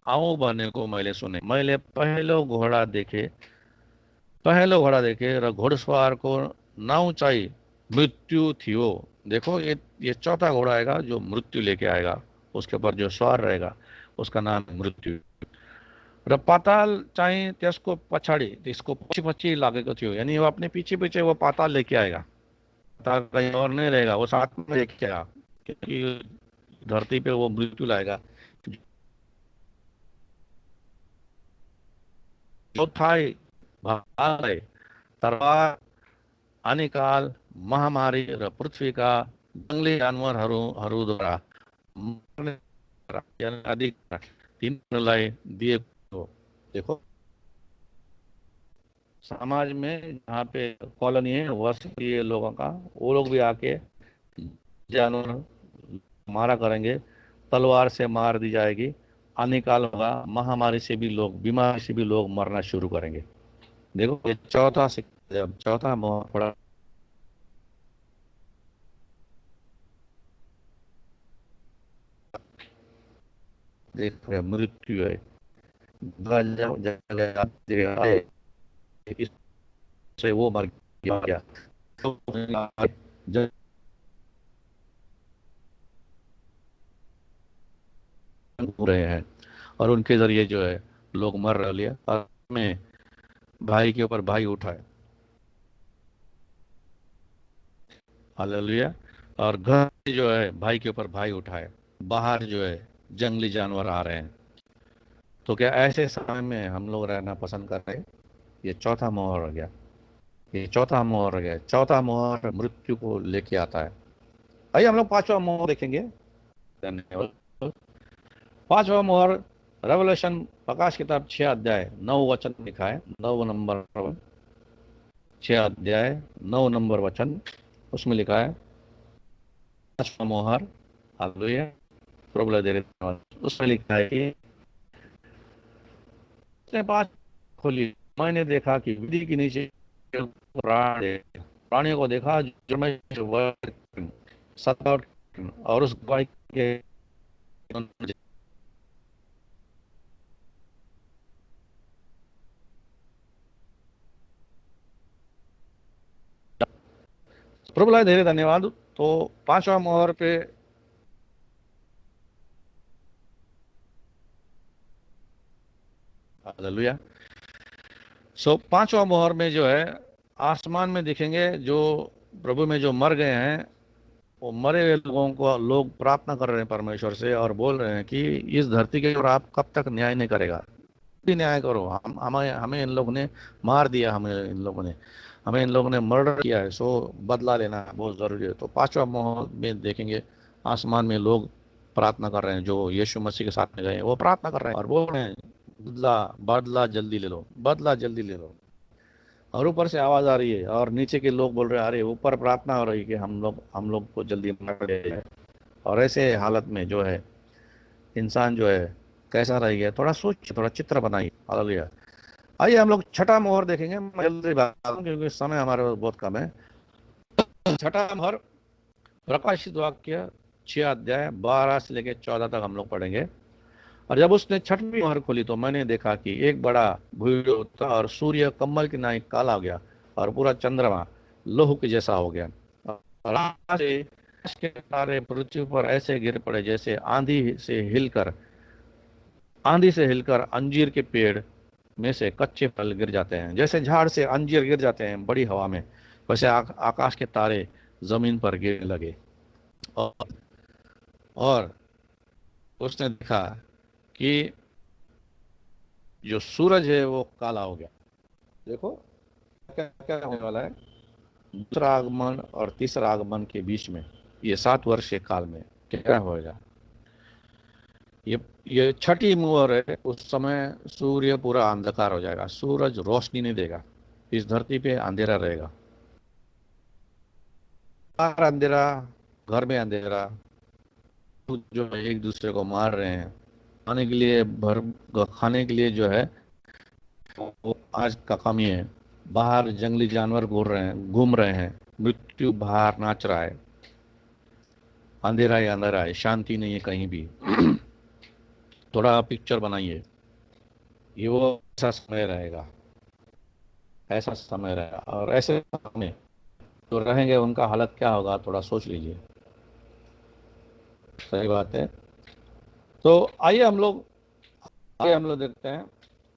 आओ बने को मैले सुने, मैले पहलो घोड़ा देखे र घोड़सवार को ना ऊंचाई मृत्यु थी वो। देखो ये चौथा घोड़ा आएगा जो मृत्यु लेके आएगा, उसके ऊपर जो सवार रहेगा उसका नाम है मृत्यु। र पाताल चाहे त्यसको पछाडि, इसको पछि पछि लागेको थियो, यानी वो अपने पीछे पीछे वो पाताल लेके आएगा। पाताल कहीं और नहीं रहेगा, वो साथ में लेके आएगा, क्योंकि धरती पे वो मृत्यु लाएगा। चौथा भाग है तरवार, हानिकाल, महामारी र पृथ्वीका जङ्गली जानवरहरूद्वारा मर्ने अधिक तिनीहरूलाई दिएको हो। देखो, समाज में जहाँ पे कॉलोनी है, वसती है लोगों का, वो लोग भी आके जानवर मारा करेंगे, तलवार से मार दी जाएगी, अनिकाल होगा, महामारी से भी लोग, बीमारी से भी लोग मरना शुरू करेंगे। देखो ये चौथा मोह पड़ा, देख रहे हैं, मृत्यु है। इससे वो मर गया, तो जब घूम रहे हैं और उनके जरिए जो है लोग मर रहे हैं, और में भाई के ऊपर भाई उठाए। हालेलुया। और घर में जो है भाई के ऊपर भाई उठाए, बाहर जो है जंगली जानवर आ रहे हैं। तो क्या ऐसे समय में हम लोग रहना पसंद कर रहे हैं? ये चौथा मोहर हो गया, ये चौथा मोहर हो गया। चौथा मोहर मृत्यु को लेके आता है। आइए हम लोग पांचवा मोहर देखेंगे। धन्यवाद। पांचवा मोहर, रेवलेशन, प्रकाश किताब 6 अध्याय 9 वचन लिखा है, 9 नंबर, 6 अध्याय 9 नंबर वचन, उसमें लिखा है पांचवा मोहर। हालेलुया। प्रभु दे रहे, उसमें लिखा है कि उसने पांच खोली, मैंने देखा कि विधि के नीचे प्राणियों को देखा, जो मैं सतावट और उस गवाही के प्रभु धीरे धन्यवाद। तो पांचवा मोहर पे हालेलुया। पांचवा मोहर में जो है आसमान में दिखेंगे, जो प्रभु में जो मर गए हैं, वो मरे हुए लोगों को लोग प्रार्थना कर रहे हैं परमेश्वर से, और बोल रहे हैं कि इस धरती के ऊपर आप कब तक न्याय नहीं करेगा, भी न्याय करो। हम हमें हमें इन लोगों ने मार दिया, हमें इन लोगों ने मर्डर किया है, सो बदला लेना बहुत जरूरी है। तो पांचवा मोहर में देखेंगे आसमान में लोग प्रार्थना कर रहे हैं, जो यीशु मसीह के साथ में गए हैं, वो प्रार्थना कर रहे हैं और बोल रहे हैं, बदला बदला जल्दी ले लो, बदला जल्दी ले लो। और ऊपर से आवाज आ रही है, और नीचे के लोग बोल रहे हैं, अरे ऊपर प्रार्थना हो रही है कि हम लोग को जल्दी मार दिया जाए। और ऐसे हालत में जो है इंसान जो है कैसा रह गया, थोड़ा सोच, थोड़ा चित्र बनाइए। हालेलुया। आइए हम लोग छठा मोहर देखेंगे। मैं जल्दी बात करूं क्योंकि समय हमारे पास बहुत कम है। छठा मोहर, प्रकाशित वाक्य 6 अध्याय 12 से लेकर 14 तक हम लोग पढ़ेंगे। और जब उसने छठवीं मोहर खोली तो मैंने देखा कि एक बड़ा भूरा था, और सूर्य कम्बल की नाई काला हो गया, और पूरा चंद्रमा लोह के जैसा हो गया। और के तारे पृथ्वी पर ऐसे गिर पड़े जैसे आंधी से हिलकर अंजीर के पेड़ में से कच्चे फल गिर जाते हैं। जैसे झाड़ से अंजीर गिर जाते हैं बड़ी हवा में, वैसे आकाश के तारे जमीन पर गिरने लगे। और, और उसने देखा कि जो सूरज है वो काला हो गया। देखो क्या क्या होने वाला है। दूसरा आगमन और तीसरा आगमन के बीच में, ये 7 वर्ष के काल में क्या होगा। ये ये छठी मुहर है। उस समय सूर्य पूरा अंधकार हो जाएगा, सूरज रोशनी नहीं देगा, इस धरती पे अंधेरा रहेगा। बाहर अंधेरा, घर में अंधेरा, जो है एक दूसरे को मार रहे हैं। खाने के लिए जो है वो आज का काम ही है। बाहर जंगली जानवर घूम रहे हैं। मृत्यु बाहर नाच रहा है। अंधेरा ही अंधेरा है, शांति नहीं है कहीं भी। थोड़ा पिक्चर बनाइए, ये वो ऐसा समय रहेगा, ऐसा समय रहेगा। और ऐसे समय जो रहेंगे उनका हालत क्या होगा, थोड़ा सोच लीजिए। सही बात है। तो आइए हम लोग देखते हैं।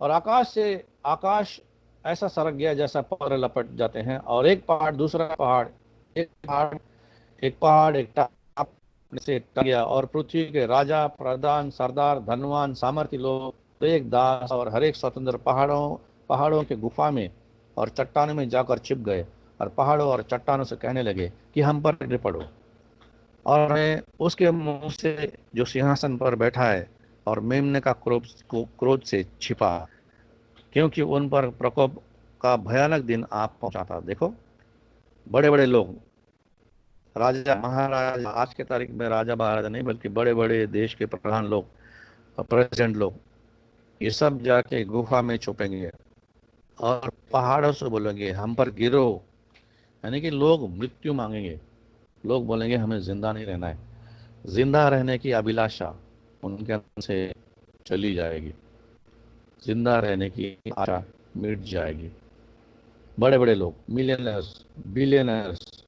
और आकाश ऐसा सरक गया जैसा पत्थर लपट जाते हैं, और एक पहाड़ दूसरा पहाड़, एक पहाड़ एक टाप से टक गया। और पृथ्वी के राजा, प्रधान, सरदार, धनवान, सामर्थी लोग, एक दास और हर एक स्वतंत्र पहाड़ों के गुफा में और चट्टानों में जाकर छिप गए, और पहाड़ों और चट्टानों से कहने लगे कि हम पर गिर पड़ो। और मैं उसके मुंह से जो सिंहासन पर बैठा है और मेमने का क्रोध से छिपा, क्योंकि उन पर प्रकोप का भयानक दिन आप पहुंचाता। देखो, बड़े बड़े लोग, राजा महाराजा, आज के तारीख में राजा महाराजा नहीं बल्कि बड़े बड़े देश के प्रधान लोग, प्रेसिडेंट लोग, ये सब जाके गुफा में छुपेंगे और पहाड़ों से बोलेंगे हम पर गिरो। यानी कि लोग मृत्यु मांगेंगे। लोग बोलेंगे हमें जिंदा नहीं रहना है। जिंदा रहने की अभिलाषा उनके अंदर से चली जाएगी। जिंदा रहने की आशा मिट जाएगी। बड़े बड़े लोग, मिलियनर्स, बिलियनर्स,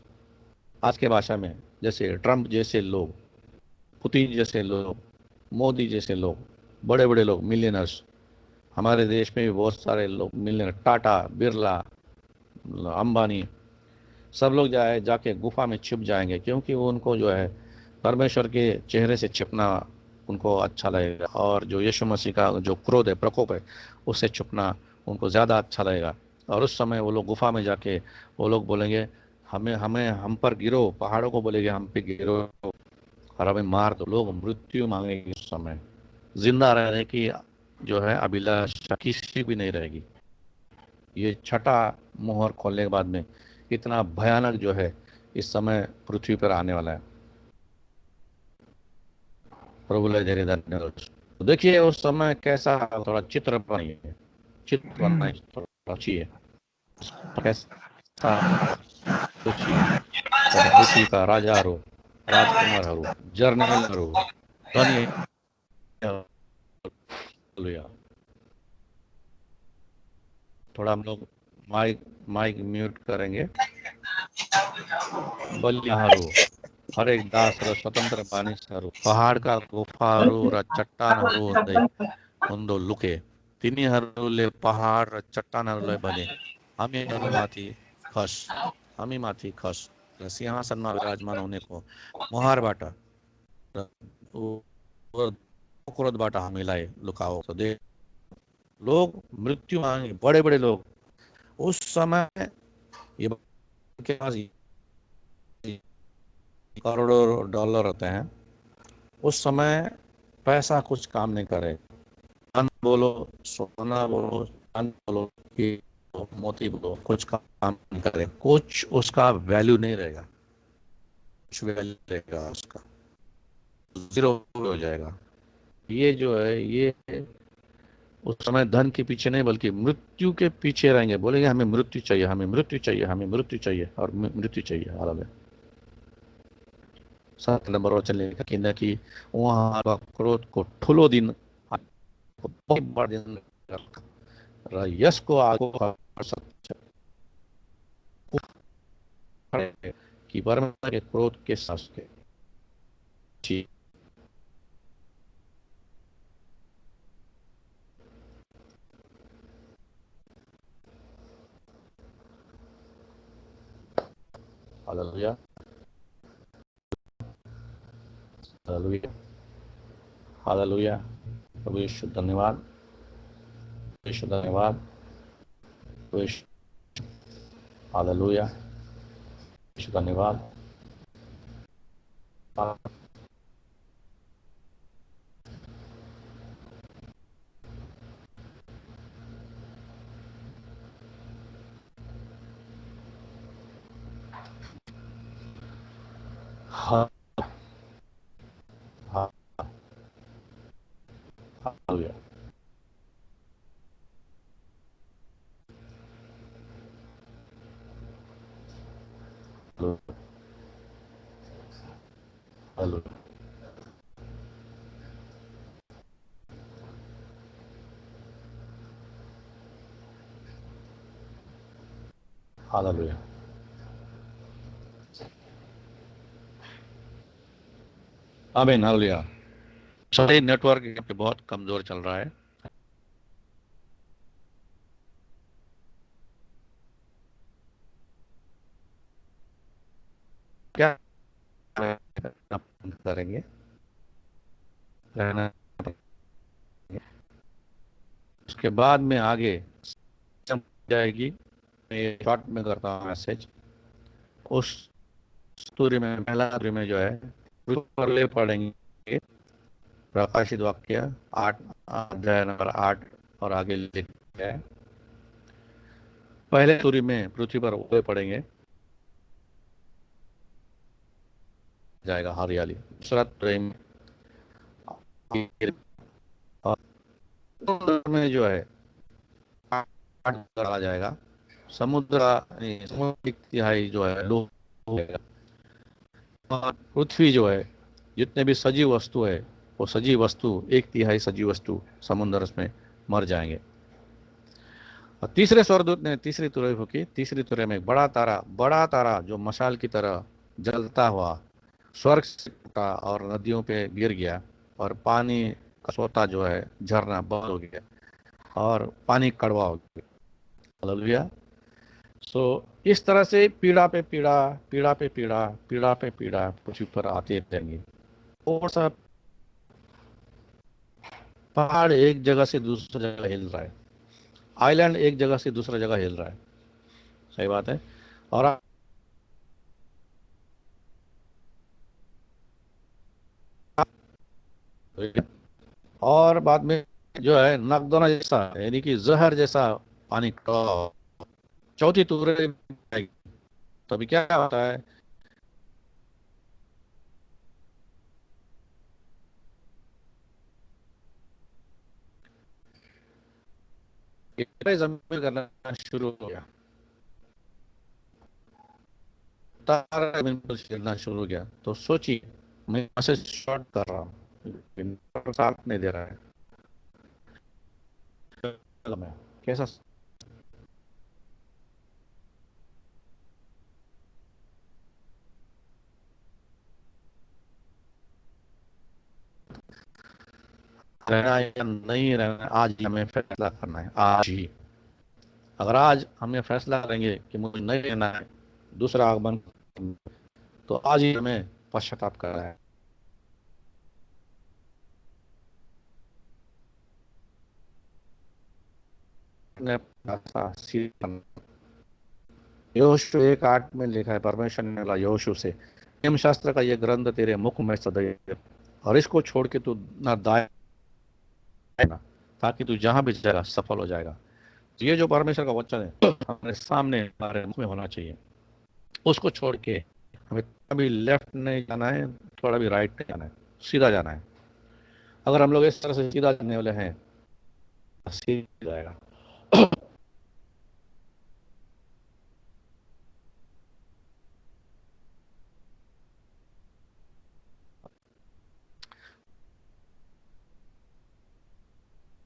आज के भाषा में जैसे ट्रम्प जैसे लोग, पुतिन जैसे लोग, मोदी जैसे लोग, बड़े बड़े लोग, मिलियनर्स। हमारे देश में भी बहुत सारे लोग मिलियनर, टाटा, बिरला, अंबानी, सब लोग जाके गुफा में छिप जाएंगे, क्योंकि वो उनको जो है परमेश्वर के चेहरे से छिपना उनको अच्छा लगेगा। और जो यीशु मसीह का जो क्रोध है, प्रकोप है, उससे छुपना उनको ज़्यादा अच्छा लगेगा। और उस समय वो लोग गुफा में जाके वो लोग बोलेंगे हमें हमें हम पर गिरो, पहाड़ों को बोलेंगे हम पे गिरो और हमें मार दो। लोग मृत्यु मांगेंगे उस समय। जिंदा रहने की जो है अभिलाषा किसी भी नहीं रहेगी। ये छठा मोहर खोलने के बाद में इतना भयानक जो है इस समय पृथ्वी पर आने वाला है। प्रभु ले धीरे धन्यवाद। तो देखिए उस समय कैसा, थोड़ा चित्र बनाइए, चित्र बनाइए, थोड़ा अच्छी कैसा सोचिए। पृथ्वीका राजाहरू, राजकुमारहरू, जर्नलहरू, धनी, हालेलुया। थोड़ा हम लोग माइक माइक म्यूट करेंगे। बलियाहरू, हरेक दासहरू, स्वतन्त्र मानिसहरू, पहाडका गुफाहरू र चट्टानहरू हुँदो लुके। तिनीहरूले पहाड र चट्टानहरूलाई भने हामीमाथि खस, हामीमाथि खस र सिंहासनमा विराजमान हुनेको मुहारबाट र क्रोधबाट हामीलाई लुकाओ। तो देख, लोग मृत्यु मांगे, बड़े बड़े लोग उस समय, ये के पास करोड़ों डॉलर होते हैं। उस समय पैसा कुछ काम नहीं करे। धन बोलो, सोना बोलो, चांदी बोलो, कि मोती बोलो, कुछ काम नहीं करे, कुछ उसका वैल्यू नहीं रहेगा। कुछ वैल्यू रहेगा उसका, जीरो हो जाएगा। ये जो है ये उस समय धन के पीछे नहीं बल्कि मृत्यु के पीछे रहेंगे। बोलेंगे हमें मृत्यु चाहिए, हमें मृत्यु चाहिए, हमें मृत्यु चाहिए और मृत्यु चाहिए। हालेलुया। 7 नंबर वचन लेखा कि उहाँका क्रोधको ठुलो दिन, बहुत बडा दिन र यसको आगो कि परमेश्वर के क्रोध के साथ जी। Hallelujah, hallelujah, hallelujah. प्रभु यीशु धन्यवाद, यीशु धन्यवाद, प्रभु यीशु, हालेलुया, यीशु धन्यवाद। हा- हा- हालेलुया, हालेलुया, हालेलुया। आमीन, हालेलुया। सही, नेटवर्क यहाँ पे बहुत कमजोर चल रहा है। क्या करेंगे, रहना पड़ेगा। उसके बाद में आगे समझ जाएगी। मैं शॉर्ट में करता हूँ मैसेज। उस सूर्य में, पहला सूर्य में जो है ऊपर ले पढ़ेंगे प्रकाशित वाक्य 8, अध्याय नंबर 8 और आगे लिखा है। पहले सूर्य में पृथ्वी पर ओले पड़ेंगे, जाएगा हरियाली। दूसरा सूर्य में और समुद्र में जो है आठ आ जाएगा। समुद्र समुद्र एक तिहाई जो है लो हो जाएगा। और पृथ्वी जो है, जितने भी सजीव वस्तु है, वो सजीव वस्तु एक तिहाई सजीव वस्तु समुद्र में मर जाएंगे। और तीसरे स्वर्गदूत ने तीसरी तुरही फूकी। तीसरी तुरही में एक बड़ा तारा जो मशाल की तरह जलता हुआ स्वर्ग से टूटा और नदियों पे गिर गया, और पानी का सोता जो है झरना बंद हो गया और पानी कड़वा हो गया। हालेलुया। सो इस तरह से पीड़ा पे पीड़ा, पीड़ा पे पीड़ा, पीड़ा पे पीड़ा पृथ्वी पर आते रहेंगे। और सब पहाड़ एक जगह से दूसरी जगह हिल रहा है, आइलैंड एक जगह से दूसरा जगह हिल रहा है। सही बात है। और और बाद में जो है नकदोना जैसा, यानी कि जहर जैसा पानी चौथी तुरई आएगी। तभी क्या होता है कि जमीन करना शुरू हो गया, तारा जमीन पर गिरना शुरू हो गया। तो सोचिए, मैं यहाँ से शॉर्ट कर रहा हूँ, लेकिन साथ नहीं दे रहा है। मैं कैसा रहना है या नहीं रहना है, आज ही हमें फैसला करना है, आज ही। अगर आज हमें फैसला करेंगे कि मुझे नहीं रहना है, दूसरा आगमन, तो आज ही हमें पश्चाताप करना है। अपने रास्ता सीधा करना। यहोशू 1:8 में लिखा है, परमेश्वर ने बोला यहोशू से, नियम शास्त्र का ये ग्रंथ तेरे मुख में सदैव, और इसको छोड़ के तू ना दाएं ना, ताकि तू जहां भी जाएगा सफल हो जाएगा। तो ये जो परमेश्वर का वचन है हमारे सामने, हमारे मुख में होना चाहिए। उसको छोड़ के हमें कभी लेफ्ट नहीं जाना है, थोड़ा भी राइट नहीं जाना है, सीधा जाना है। अगर हम लोग इस तरह से सीधा जाने वाले हैं, तो सीधा जाएगा।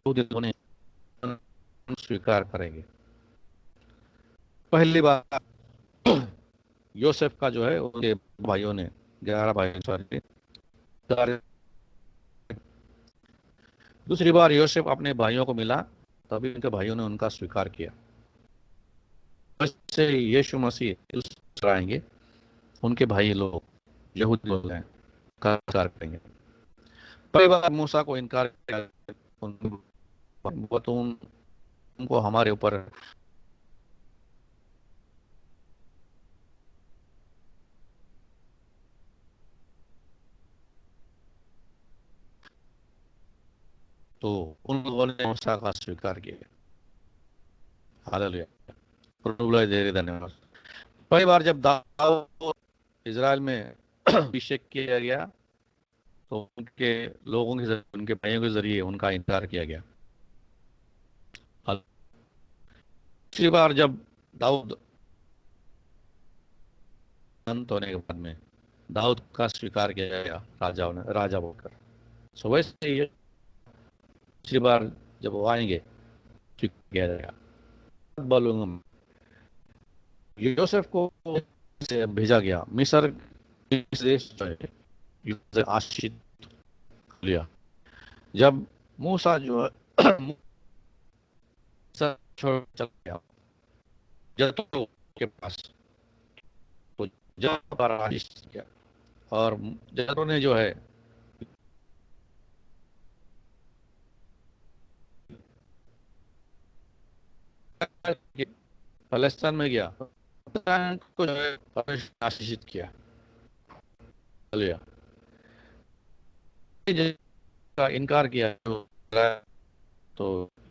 दो दिन होने स्वीकार करेंगे। पहली बात, योसेफ का जो है उनके भाइयों ने 11 भाई सॉरी। दूसरी बार योसेफ अपने भाइयों को मिला, तभी उनके भाइयों ने उनका स्वीकार किया। वैसे यीशु मसीह आएंगे, उनके भाई लोग यहूदी लोग हैं का इनकार करेंगे। पहली बार मूसा को इनकार किया, वो तो उनको हमारे ऊपर तो उन लोगों ने मूसा का स्वीकार किया। हालेलुया, प्रभु दे धन्यवाद। पहली बार जब दाऊद इजराइल में अभिषेक किया गया, तो उनके लोगों के उनके भाइयों के जरिए उनका इनकार किया गया। दूसरी बार जब दाऊद अंत होने के बाद में दाऊद का स्वीकार किया गया राजा होकर। सो वैसे ही दूसरी बार जब वो आएंगे स्वीकार किया जाएगा। बोलूंगा यूसुफ को से भेजा गया मिस्र देश जो है आशीष लिया। जब मूसा जो छोड़ चल गया जतरो के पास, तो जतरो पर आशीष किया, और जतरो ने जो है फलस्तीन में गया, को जो है आशीषित किया। का इनकार किया तो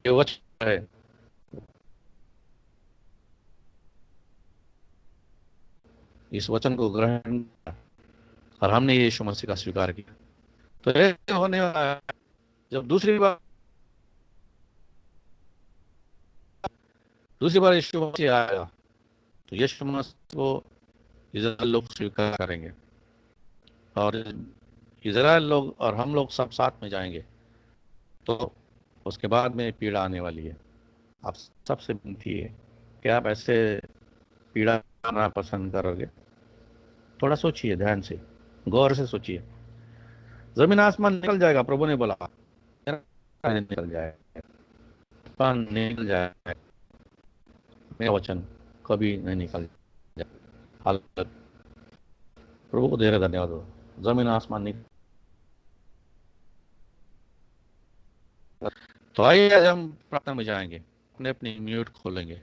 ये वचन है, इस वचन को ग्रहण और हमने यीशु मसीह का स्वीकार किया। तो ऐसे होने वाला है जब दूसरी बार यीशु मसीह आएगा, तो यीशु मसीह को इज़राइल लोग स्वीकार करेंगे, और इज़राइल लोग और हम लोग सब साथ में जाएंगे। तो उसके बाद में पीड़ा आने वाली है। आप सबसे विनती है कि आप ऐसे पीड़ा करना पसंद करोगे? थोड़ा सोचिए, ध्यान से गौर से सोचिए। जमीन आसमान निकल जाएगा, प्रभु ने बोला निकल जाएगा, निकल जाएगा, मेरा वचन कभी नहीं निकल जाएगा। प्रभु को दे रहे धन्यवाद हो। जमीन आसमान निकल। तो आइए आज हम प्रार्थना में जाएंगे, अपने अपनी म्यूट खोलेंगे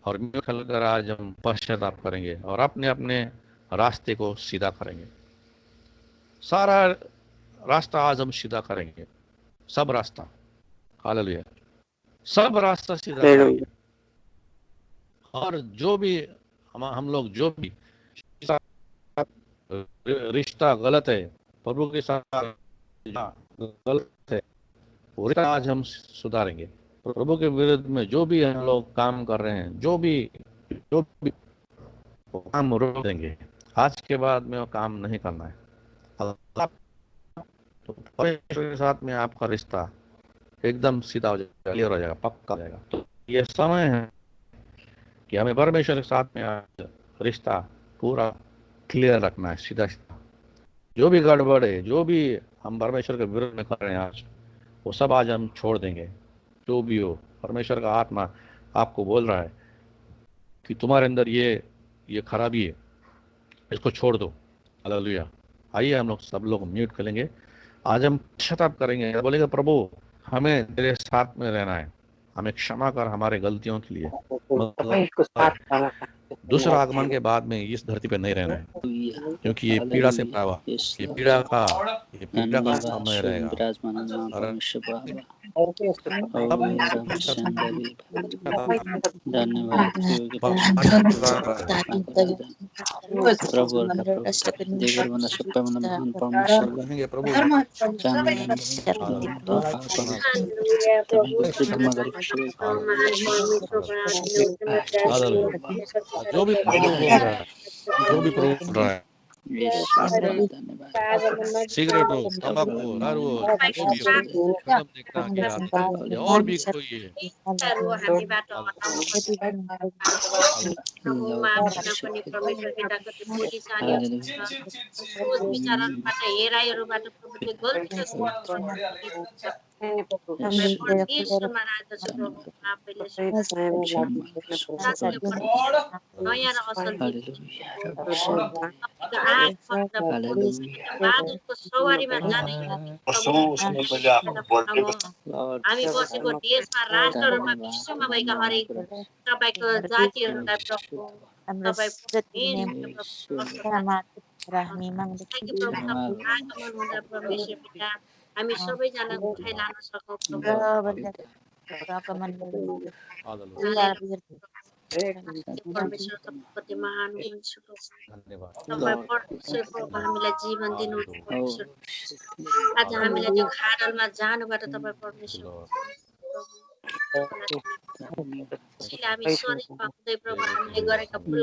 और म्यूट खोलकर आज हम पश्चाताप करेंगे और अपने अपने रास्ते को सीधा करेंगे। सारा रास्ता आज हम सीधा करेंगे, सब रास्ता। हालेलुया, सब रास्ता सीधा करेंगे। और जो भी हम लोग जो भी रिश्ता गलत है प्रभु के साथ गलत है, वो रिश्ता आज हम सुधारेंगे। प्रभु के विरुद्ध में जो भी हम लोग काम कर रहे हैं, जो भी काम रोक देंगे। आज के बाद में वो काम नहीं करना है। तो परमेश्वर के साथ में आपका रिश्ता एकदम सीधा हो जाएगा, क्लियर हो जाएगा, पक्का हो जाएगा। तो ये समय है कि हमें परमेश्वर के साथ में आज रिश्ता पूरा क्लियर रखना है, सीधा सीधा। जो भी गड़बड़ है, जो भी हम परमेश्वर के विरुद्ध में कर रहे हैं आज, वो सब आज हम छोड़ देंगे। जो भी हो, परमेश्वर का आत्मा आपको बोल रहा है कि तुम्हारे अंदर ये खराबी है, इसको छोड़ दो। हालेलुया। आइए हम लोग सब लोग म्यूट करेंगे, आज हम पश्चाताप करेंगे, बोलेंगे प्रभु हमें तेरे साथ में रहना है, हमें क्षमा कर हमारे गलतियों के लिए। दूसरा आगमन के बाद में इस धरती पे नहीं रहना है, क्योंकि ये पीड़ा से भरा हुआ, ये पीड़ा का समय रहेगा। जो भी प्रभु बोल रहा है, जो भी प्रभु बोल रहा है, धन्यवाद। सिगरेट हो, तंबाकू हो, दारू हो, जो भी हो, सब देखना कि आदत है या और भी कोई है। हामीबाट हटाउनु प्रभु माफिन पनि परमेश्वर पिताको त्यो बुद्धिशाली सोच विचारहरूबाट हेराइहरूबाट प्रभु त्यो गल्ती परमेश्वरमा राख्दछु प्रभु आफैले नयाँ र असल बादलको सवारीमा जाने हामी बसेको देशमा राष्ट्रहरूमा विश्वमा भएका हरेक तपाईँको जातिहरूलाई प्रभु आगमन हुँदा परमेश्वर पिता हामी सबैजना उठाइ लान सकौँ परमेश्वर कति महान हुनुहुन्छ तपाईँ परमेश्वर प्रभु हामीलाई जीवन दिनुहुन्छ परमेश्वर आज हामीलाई त्यो खाडलमा जानुबाट तपाईँ परमेश्वर हामी शरीरमा हुँदै प्रभु हामीले गरेका भुल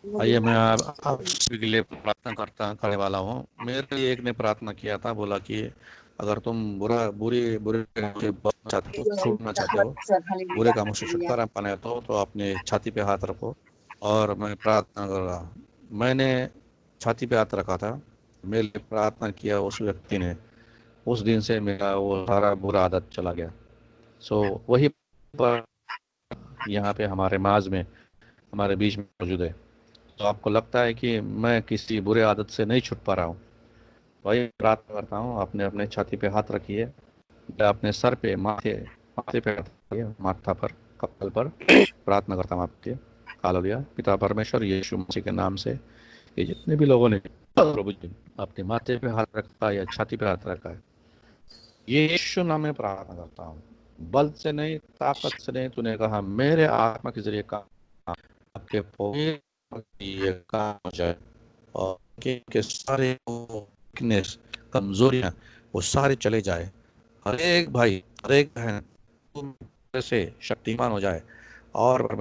आइए मैं आप के लिए प्रार्थना करने वाला हूँ। मेरे लिए एक ने प्रार्थना किया था, बोला कि अगर तुम बुरे से बचना चाहते हो, छूटना चाहते हो, बुरे कामों से छुटकारा पाना तो अपने छाती पे हाथ रखो और मैं प्रार्थना कर रहा। मैंने छाती पे हाथ रखा था, मेरे लिए प्रार्थना किया उस व्यक्ति ने, उस दिन से मेरा वो सारा बुरा आदत चला गया। सो वही पर यहाँ पे हमारे माज में, हमारे बीच में मौजूद है। तो आपको लगता है कि मैं किसी बुरे आदत से नहीं छूट पा रहा हूँ, वही प्रार्थना करता हूँ। आपने अपने छाती पे हाथ रखिए, अपने सर पे, माथे पे माथा पर, कपाल पर प्रार्थना करता हूँ आपके। हालेलुया। पिता परमेश्वर यीशु मसीह के नाम से ये जितने भी लोगों ने प्रभु जी अपने माथे पे हाथ रखा है या छाती पे हाथ रखा है, ये यीशु नाम में प्रार्थना करता हूँ, बल से नहीं, ताकत से नहीं, तूने कहा मेरे आत्मा के जरिए काम आपके ये काम हो जाए और के सारे वीकनेस, कमजोरियां वो सारे चले जाए। हर एक भाई, हर एक बहन से शक्तिमान हो जाए और